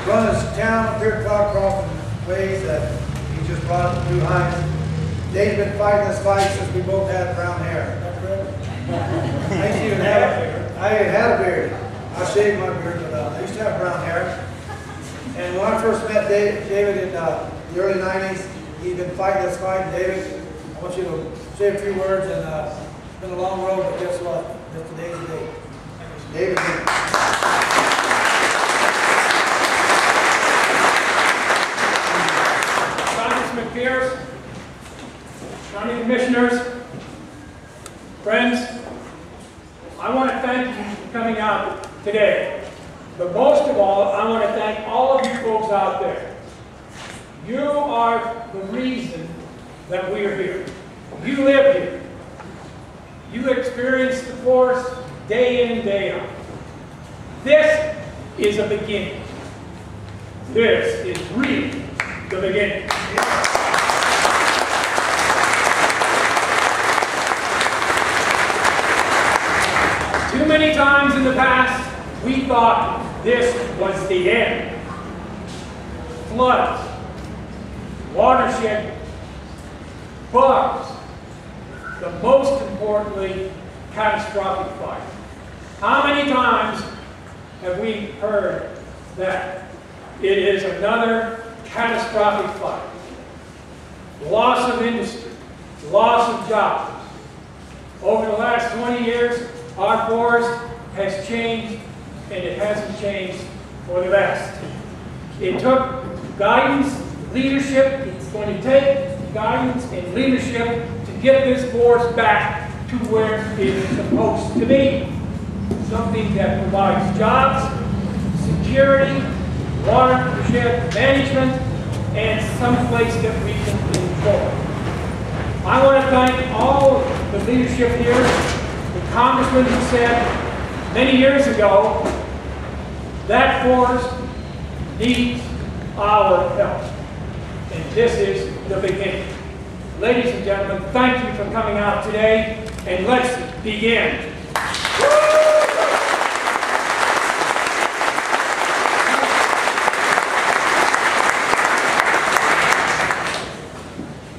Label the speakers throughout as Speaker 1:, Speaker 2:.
Speaker 1: run his town up here at Cloud Crossing ways that he just brought up new heights. Dave's been fighting this fight since we both had brown hair. Is that correct? I used to even have a beard. I had a beard. I shaved my beard, but I used to have brown hair. And when I first met David in the early 90s, he'd been fighting this fight. And David, I want you to say a few words. And it's been a long road, but guess what? Just today's the day. David.
Speaker 2: Congressman Pierce, County Commissioners, friends, I want to thank you for coming out today. But most of all, I want to thank all of you folks out there. You are the reason that we are here. You live here. You experience the force day in, day out. This is a beginning. This is really the beginning. Too many times in the past, we thought this was the end. Floods, watershed, bugs, but most importantly, catastrophic fire. How many times have we heard that it is another catastrophic fire? Loss of industry, loss of jobs. Over the last 20 years, our forest has changed, and it hasn't changed for the best. It took guidance, leadership. It's going to take guidance and leadership to get this forest back to where it is supposed to be. Something that provides jobs, security, watershed management, and some place that we can enjoy. I want to thank all the leadership here, the congressman who said many years ago, that forest needs our help. And this is the beginning. Ladies and gentlemen, thank you for coming out today, and let's begin.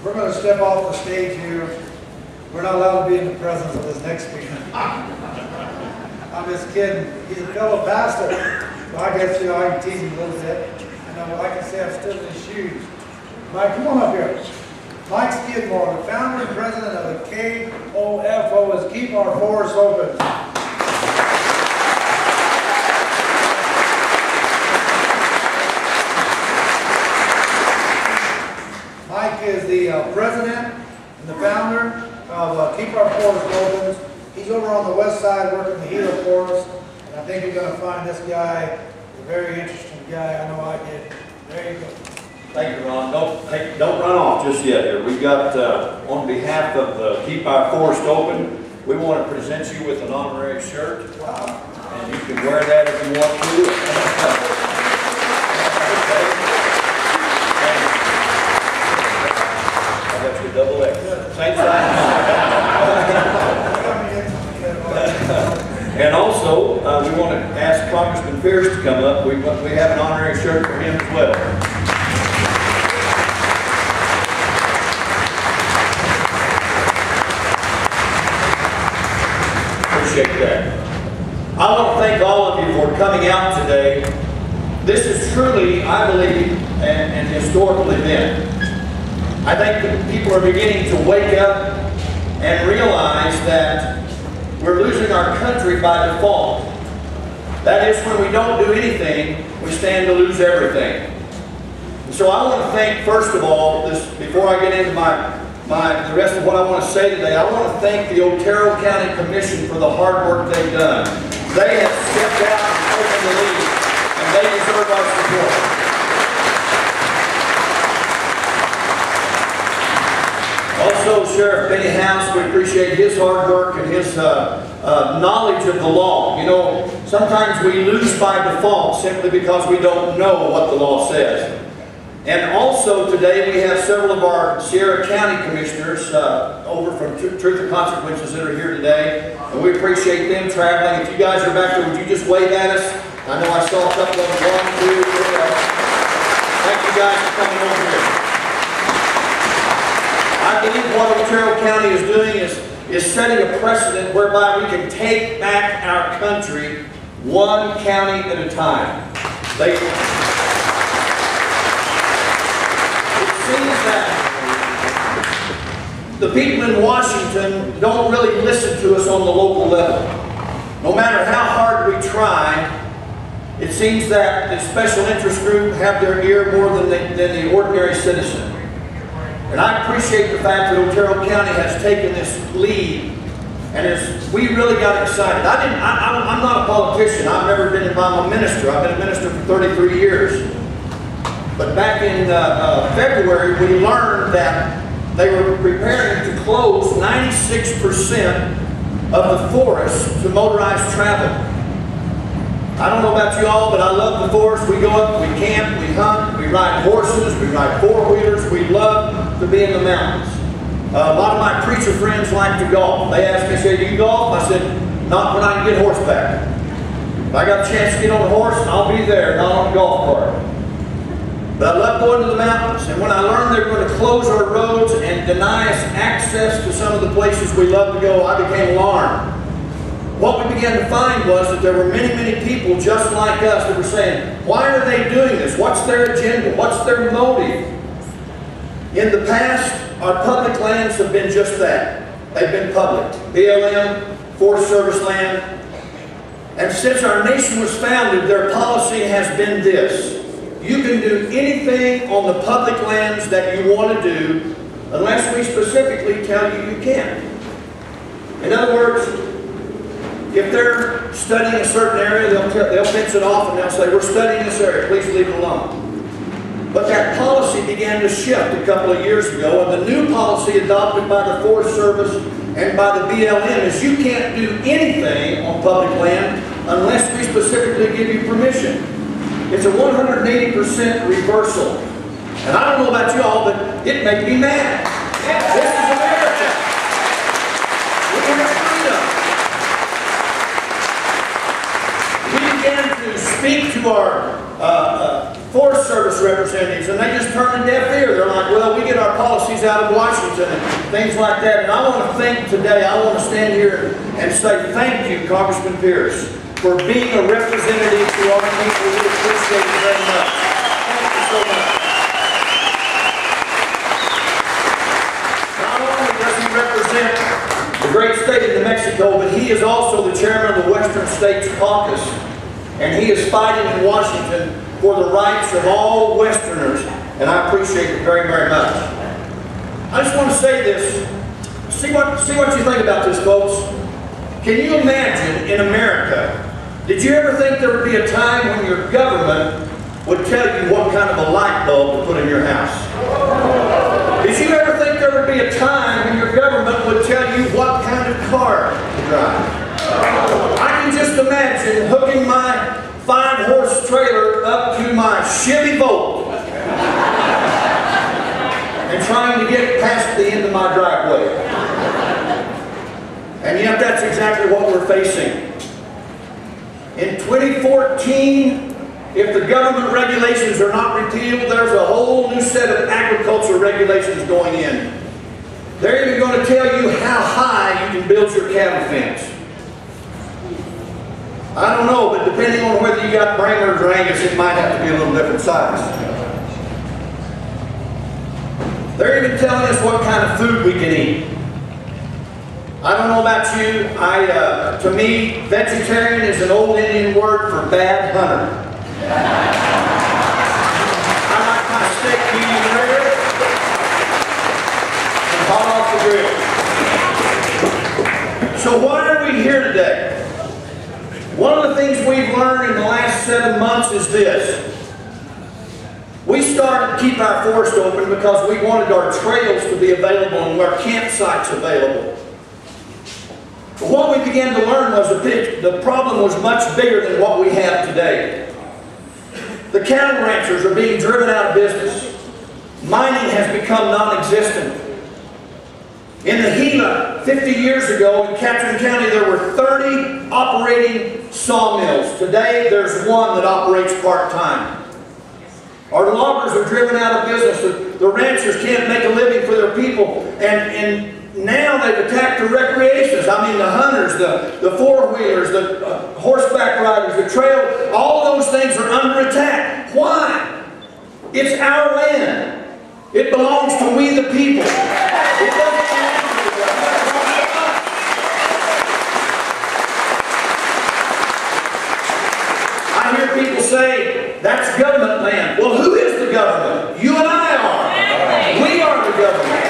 Speaker 1: We're going to step off the stage here. We're not allowed to be in the presence of this next speaker. I'm just kidding. He's a fellow pastor. So I guess, I can tease him a little bit. And I can say I've stood in his shoes. Mike, come on up here. Mike Skidmore, the founder and president of the KOFO, is Keep Our Forests Open. Mike is the president and the founder of Keep Our Forests Open. He's over on the west side working the Gila Forest. And I think you're going to find this guy a very interesting guy. I know I did. There you go.
Speaker 3: Thank you, Ron. Don't run off just yet here. We've got, on behalf of Keep Our Forest Open, we want to present you with an honorary shirt.
Speaker 1: Wow.
Speaker 3: And you can wear that if you want to. I got your double X. Same size. And also, we want to ask Congressman Pierce to come up. We have an honorary shirt for him as well. Appreciate that. I want to thank all of you for coming out today. This is truly, I believe, an historical event. I think that people are beginning to wake up and realize that we're losing our country by default. That is, when we don't do anything, we stand to lose everything. And so I want to thank, first of all, before I get into the rest of what I want to say today, I want to thank the Otero County Commission for the hard work they've done. They have stepped out and taken the lead, and they deserve our support. Also, Sheriff Benny House, we appreciate his hard work and his knowledge of the law. You know, sometimes we lose by default simply because we don't know what the law says. And also today we have several of our Sierra County commissioners over from Truth and Consequences that are here today. And we appreciate them traveling. If you guys are back there, would you just wave at us? I know I saw a couple of them. 1, 2, 3. Thank you guys for coming over here. I believe what Otero County is doing is setting a precedent whereby we can take back our country one county at a time. It seems that the people in Washington don't really listen to us on the local level. No matter how hard we try, it seems that the special interest group have their ear more than the ordinary citizen. And I appreciate the fact that Otero County has taken this lead, and we really got excited. I'm not a politician. I've never been involved. I'm a minister. I've been a minister for 33 years. But back in February, we learned that they were preparing to close 96% of the forest to motorized travel. I don't know about you all, but I love the forest. We go up, we camp, we hunt, we ride horses, we ride four-wheelers. We love to be in the mountains. A lot of my preacher friends like to golf. They ask me, say, do you golf? I said, not when I can get horseback. If I got a chance to get on a horse, I'll be there, not on a golf cart. But I love going to the mountains, and when I learned they were going to close our roads and deny us access to some of the places we love to go, I became alarmed. What we began to find was that there were many, many people just like us that were saying, why are they doing this? What's their agenda? What's their motive? In the past, our public lands have been just that. They've been public. BLM, Forest Service land. And since our nation was founded, their policy has been this. You can do anything on the public lands that you want to do unless we specifically tell you you can't. In other words, if they're studying a certain area, they'll fence it off and they'll say, we're studying this area, please leave it alone. But that policy began to shift a couple of years ago, and the new policy adopted by the Forest Service and by the BLM is you can't do anything on public land unless we specifically give you permission. It's a 180% reversal. And I don't know about you all, but it made me mad. This is America. We're in freedom. We began to speak to our Forest Service representatives, and they just turned a deaf ear. They're like, well, we get our policies out of Washington and things like that. And I want to think today, I want to stand here and say thank you, Congressman Pierce, for being a representative to our people. We appreciate it very much. Thank you so much. Not only does he represent the great state of New Mexico, but he is also the chairman of the Western States Caucus, and he is fighting in Washington for the rights of all Westerners, and I appreciate it very, very much. I just want to say this. See what you think about this, folks. Can you imagine in America, did you ever think there would be a time when your government would tell you what kind of a light bulb to put in your house? Did you ever think there would be a time when your government would tell you what kind of car to drive? I can just imagine hooking my 5-horse trailer up to my Chevy Volt and trying to get past the end of my driveway. And yet that's exactly what we're facing. In 2014, if the government regulations are not repealed, there's a whole new set of agricultural regulations going in. They're even going to tell you how high you can build your cattle fence. I don't know, but depending on whether you got Brainerd or Angus, it might have to be a little different size. They're even telling us what kind of food we can eat. I don't know about you, to me, vegetarian is an old Indian word for bad hunter. I like my steak medium rare and hot off the grill. So why are we here today? One of the things we've learned in the last 7 months is this. We started to keep our forest open because we wanted our trails to be available and our campsites available. But what we began to learn was the problem was much bigger than what we have today. The cattle ranchers are being driven out of business. Mining has become non-existent. In the Gila, 50 years ago in Catron County, there were 30 operating sawmills. Today, there's one that operates part-time. Our loggers are driven out of business. The ranchers can't make a living for their people. And now they've attacked the recreationists. I mean, the hunters, the four-wheelers, the horseback riders, the trail, all those things are under attack. Why? It's our land. It belongs to we the people. It doesn't belong to the government. I hear people say, that's government land. Well, who is the government? You and I are. We are the government.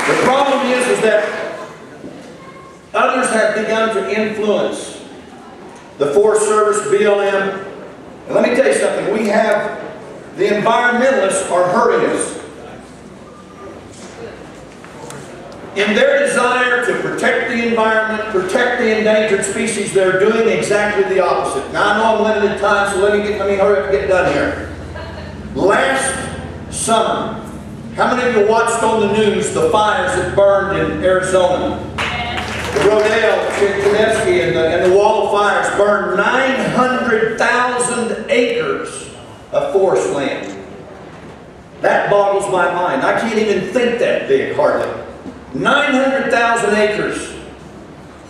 Speaker 3: The problem is that others have begun to influence the Forest Service, BLM. And let me tell you something. We have, the environmentalists are hurting us. In their desire to protect the environment, protect the endangered species, they're doing exactly the opposite. Now I know I'm limited time, so let me hurry up and get done here. Last summer, how many of you watched on the news the fires that burned in Arizona? The Rodale, Chinevsky, and the Wall of Fires burned 900,000 acres of forest land. That boggles my mind. I can't even think that big, hardly. 900,000 acres.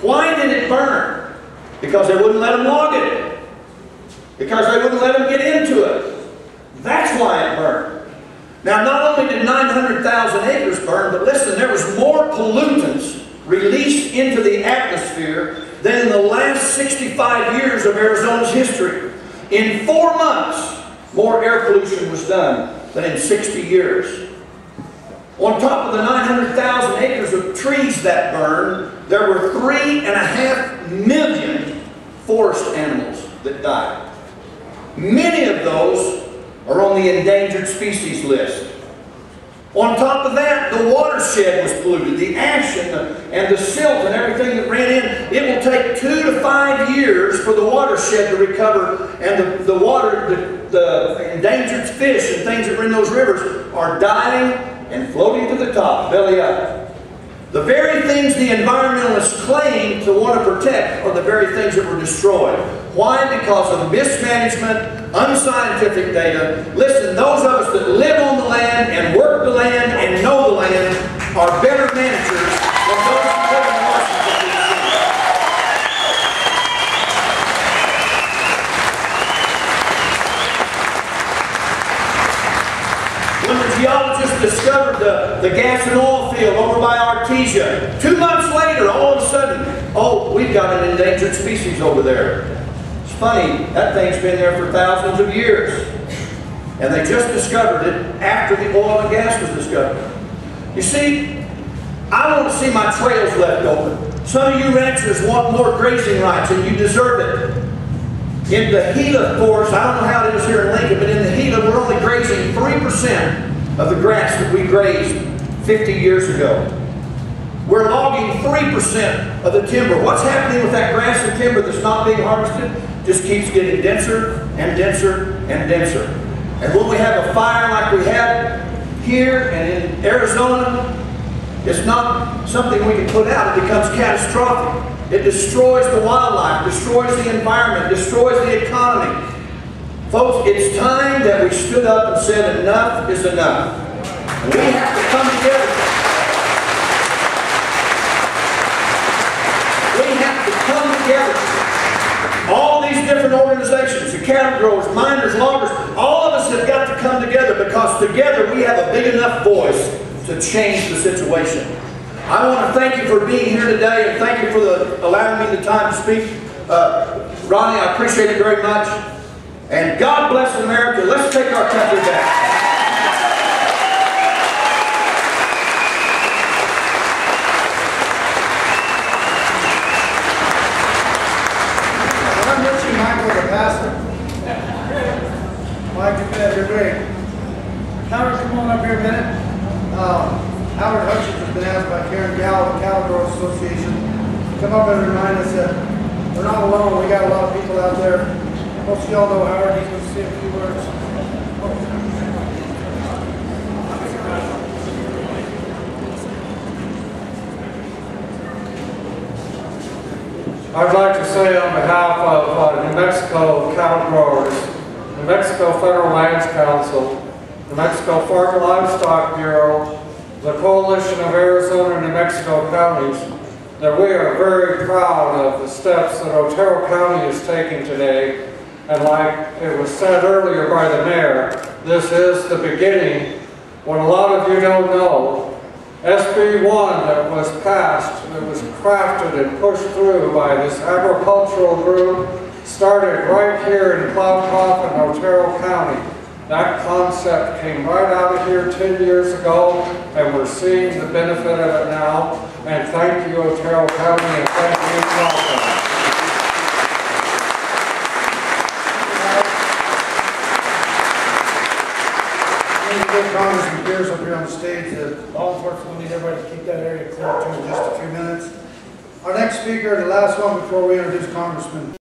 Speaker 3: Why did it burn? Because they wouldn't let them log it. Because they wouldn't let them get into it. That's why it burned. Now, not only did 900,000 acres burn, but listen, there was more pollutants released into the atmosphere than in the last 65 years of Arizona's history. In 4 months, more air pollution was done than in 60 years. On top of the 900,000 acres of trees that burned, there were 3.5 million forest animals that died. Many of those are on the endangered species list. On top of that, the watershed was polluted. The ash and the silt and everything that ran in, it will take 2 to 5 years for the watershed to recover, and the water, the endangered fish and things that are in those rivers are dying and floating to the top, belly up. The very things the environmentalists claim to want to protect are the very things that were destroyed. Why? Because of mismanagement, unscientific data. Listen, those of us that live on the land and work the land and know the land are better managers than those who live in Washington, D.C. When the geologists discovered the gas and oil field over by Artesia, 2 months later, all of a sudden, oh, we've got an endangered species over there. It's funny, that thing's been there for thousands of years. And they just discovered it after the oil and gas was discovered. You see, I want to see my trails left open. Some of you ranchers want more grazing rights, and you deserve it. In the Gila forest, I don't know how it is here in Lincoln, but in the Gila, we're only grazing 3% of the grass that we grazed 50 years ago. We're logging 3% of the timber. What's happening with that grass and timber that's not being harvested? Just keeps getting denser and denser and denser. And when we have a fire like we had here and in Arizona, it's not something we can put out. It becomes catastrophic. It destroys the wildlife, destroys the environment, destroys the economy. Folks, it's time that we stood up and said enough is enough. We have to come together. We have to come together. All these different organizations, the cattle growers, miners, loggers, all of us have got to come together, because together we have a big enough voice to change the situation. I want to thank you for being here today, and thank you for allowing me the time to speak. Ronnie, I appreciate it very much. And God bless America. Let's take our country back.
Speaker 1: I'm Richie Michael, the pastor. Mike, you're great. Howard, come on up here a minute. Howard Hutchins has been asked by Karen Gallo of the Cattle Growers Association to come up and remind us that we're not alone. We got a lot of people out there. Most of y'all know Howard. He's going to say a few words.
Speaker 4: I'd like to say on behalf of New Mexico cattle growers, New Mexico Federal Lands Council, New Mexico Farm and Livestock Bureau, the Coalition of Arizona and New Mexico Counties, that we are very proud of the steps that Otero County is taking today. And like it was said earlier by the mayor, this is the beginning. What a lot of you don't know, SB 1 that was passed, that was crafted and pushed through by this agricultural group, started right here in Plowcroft and Otero County. That concept came right out of here 10 years ago, and we're seeing the benefit of it now. And thank you, Otero County, and thank you, Plowcroft.
Speaker 1: Congressman Pierce up here on the stage. Law enforcement will need everybody to keep that area clear too in just a few minutes. Our next speaker, the last one before we introduce Congressman